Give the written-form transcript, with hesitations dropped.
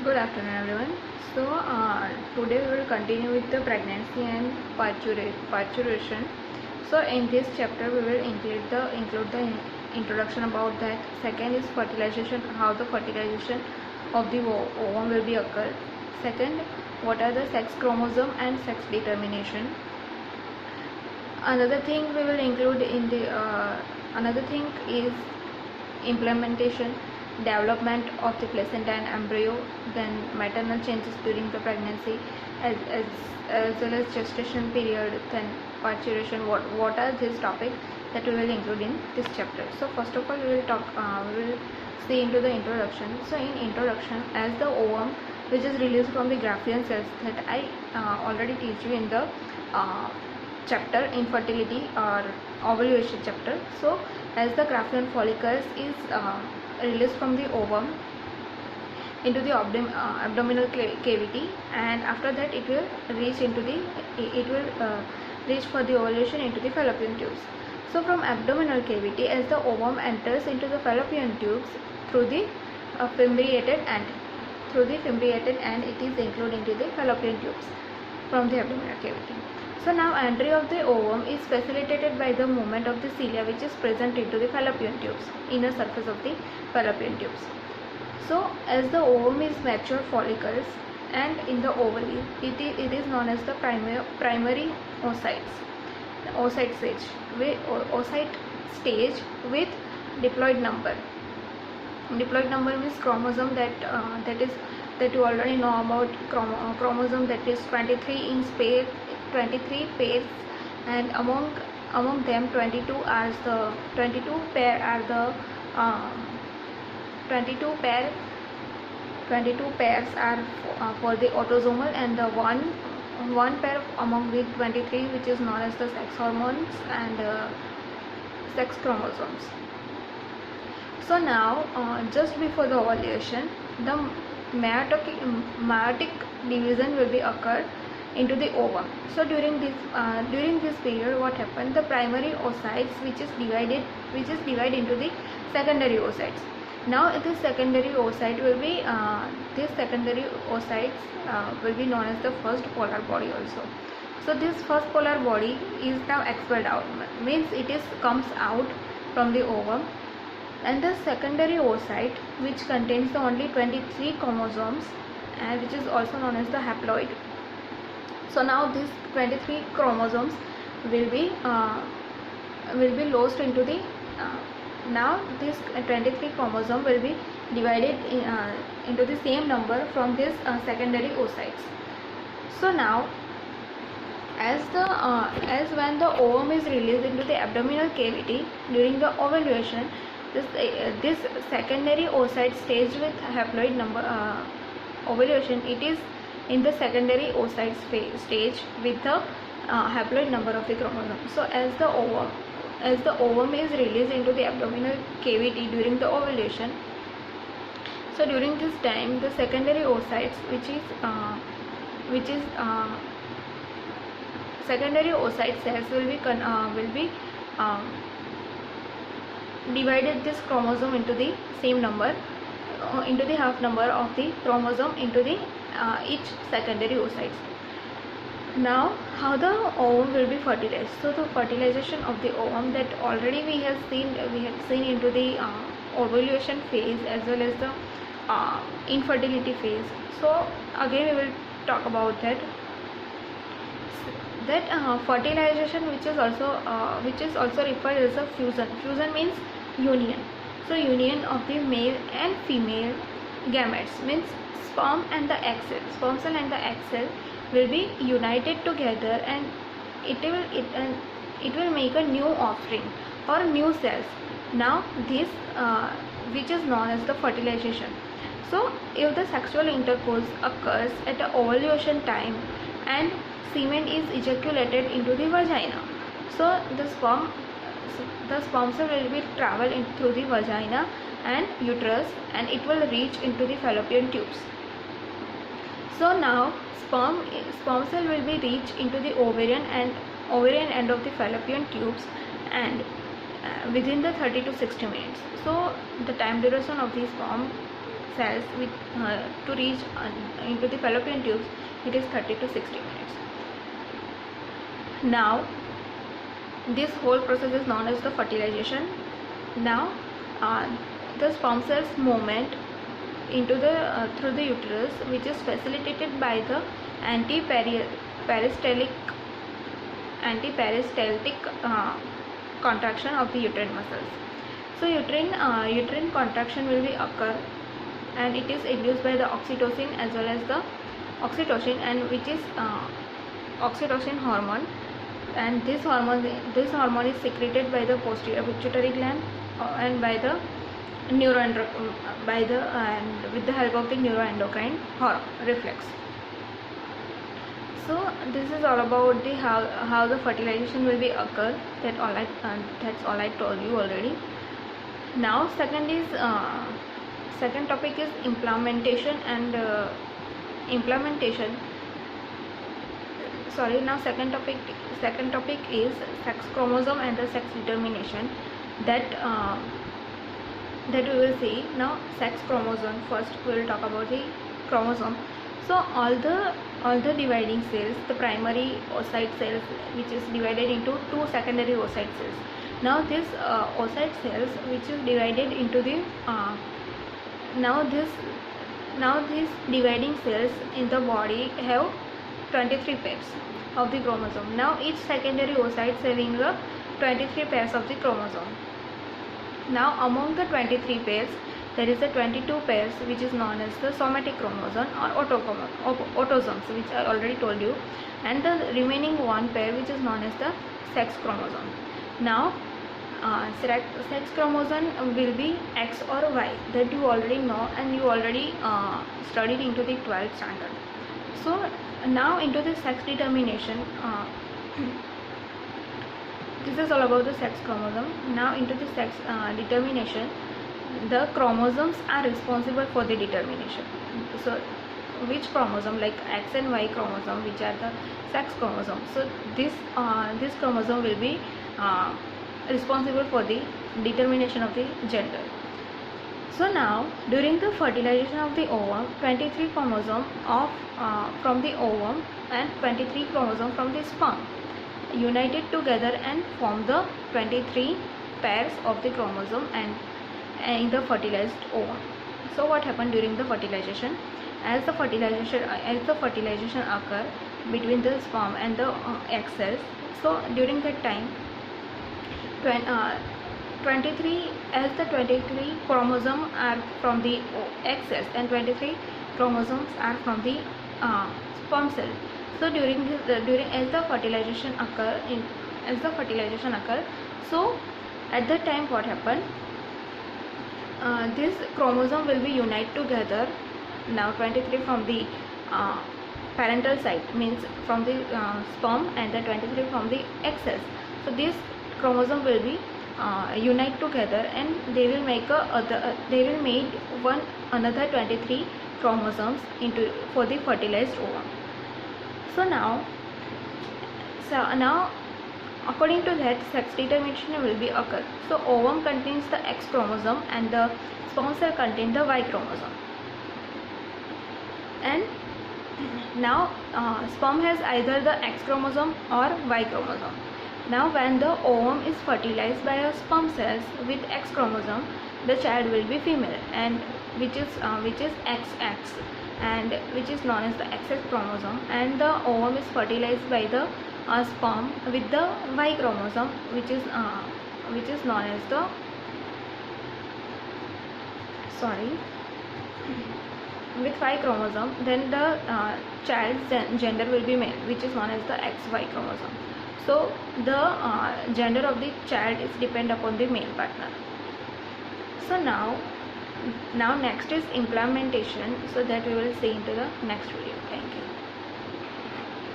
Good afternoon, everyone. Today we will continue with the pregnancy and parturition. So, in this chapter, we will include the introduction about that. Second is fertilization, how the fertilization of the ovum will be occurred. Second, what are the sex chromosome and sex determination. Another thing we will include in the another thing is implementation, development of the placenta and embryo, then maternal changes during the pregnancy, as well as gestation period, then parturition. What are these topics that we will include in this chapter? So first of all, we will see into the introduction. So in introduction, as the ovum, which is released from the Graafian cells that I already teach you in the chapter, infertility or ovulation chapter. So as the Graafian follicles is released from the ovum into the abdominal cavity, and after that it will reach for the ovulation into the fallopian tubes. So from abdominal cavity, as the ovum enters into the fallopian tubes through the fimbriated end, it is included into the fallopian tubes from the abdominal cavity. So now entry of the ovum is facilitated by the movement of the cilia, which is present into the fallopian tubes, inner surface of the fallopian tubes. So as the ovum is mature follicles, and in the ovary it is known as the primary oocyte stage with diploid number. Diploid number means chromosome that you already know about. Chromosome that is 23 in pair, 23 pairs, and among them 22 are the 22 pair are the 22 pairs are for the autosomal, and the one pair among the 23, which is known as the sex hormones and sex chromosomes. So now just before the ovulation, the meiotic division will be occurred into the ovum. So during this period, what happened? The primary oocytes, which is divided into the secondary oocytes. Now this secondary oocyte will be will be known as the first polar body also. So this first polar body is now expelled out, means it comes out from the ovum, and the secondary oocyte, which contains the only 23 chromosomes, and which is also known as the haploid. So now these 23 chromosomes will be lost into the now this 23 chromosome will be divided into the same number from this secondary oocytes. So now as when the ovum is released into the abdominal cavity during the ovulation, this secondary oocyte stage with haploid number ovulation, it is in the secondary oocyte stage with the haploid number of the chromosome. So as the ovum is released into the abdominal cavity during the ovulation, so during this time the secondary oocytes, secondary oocyte cells will be divided this chromosome into the same number, into the half number of the chromosome into the each secondary oocytes. Now how the ovum will be fertilized? So the fertilization of the ovum, that already we have seen into the ovulation phase as well as the infertility phase. So again we will talk about that fertilization, which is also referred as a fusion. Fusion means union. So union of the male and female gametes, means sperm cell and the egg cell will be united together, and it will make a new offspring or new cells. Now this which is known as the fertilization. So if the sexual intercourse occurs at the ovulation time and semen is ejaculated into the vagina, so the sperm cell will be travel through the vagina and uterus, and it will reach into the fallopian tubes. So now sperm cell will be reached into the ovarian end of the fallopian tubes, and within the 30 to 60 minutes. So the time duration of the sperm cells with to reach into the fallopian tubes, it is 30 to 60 minutes. Now this whole process is known as the fertilization. Now the sperm cells movement into the through the uterus, which is facilitated by the anti-peristaltic contraction of the uterine muscles. So uterine contraction will be occur, and it is induced by the oxytocin as well as the oxytocin, and which is oxytocin hormone, and this hormone is secreted by the posterior pituitary gland and by the and with the help of the neuroendocrine reflex. So this is all about the how the fertilization will be occur. That's all I told you already. Now second topic is implementation and second topic is sex chromosome and the sex determination, that we will see. Now sex chromosome, first we will talk about the chromosome. So all the dividing cells, the primary oocyte cells, which is divided into two secondary oocyte cells. Now this oocyte cells, which is divided into the now these dividing cells in the body have 23 pairs of the chromosome. Now each secondary oocyte having the 23 pairs of the chromosome. Now among the 23 pairs, there is a 22 pairs which is known as the somatic chromosome or autosomes, which I already told you, and the remaining one pair which is known as the sex chromosome. Now sex chromosome will be X or Y, that you already know, and you already studied into the 12th standard. So now into the sex determination, this is all about the sex chromosome. Now into the sex determination, the chromosomes are responsible for the determination. So which chromosome, like X and Y chromosome, which are the sex chromosome, so this chromosome will be responsible for the determination of the gender. So now during the fertilization of the ovum, 23 chromosome from the ovum and 23 chromosome from the sperm united together and form the 23 pairs of the chromosome and in the fertilized ovum. So what happened during the fertilization? As the fertilization occur between the sperm and the egg cells, so during that time 23 chromosomes are from the egg cells and 23 chromosomes are from the sperm cell. So during as the fertilization occur, so at that time what happened? This chromosome will be unite together. Now 23 from the parental side, means from the sperm, and the 23 from the egg cells. So this chromosome will be unite together, and they will make another 23 chromosomes for the fertilized ovum. So now according to that, sex determination will be occur. So ovum contains the X chromosome and the sperm cell contain the Y chromosome. And now sperm has either the X chromosome or Y chromosome. Now when the ovum is fertilized by a sperm cells with X chromosome, the child will be female, and which is XX, and which is known as the XX chromosome, and the ovum is fertilized by the sperm with the Y chromosome, which is known as the with Y chromosome. Then the child's gender will be male, which is known as the XY chromosome. So the gender of the child is depend upon the male partner. So now next is implementation, so that we will see into the next video. Thank you.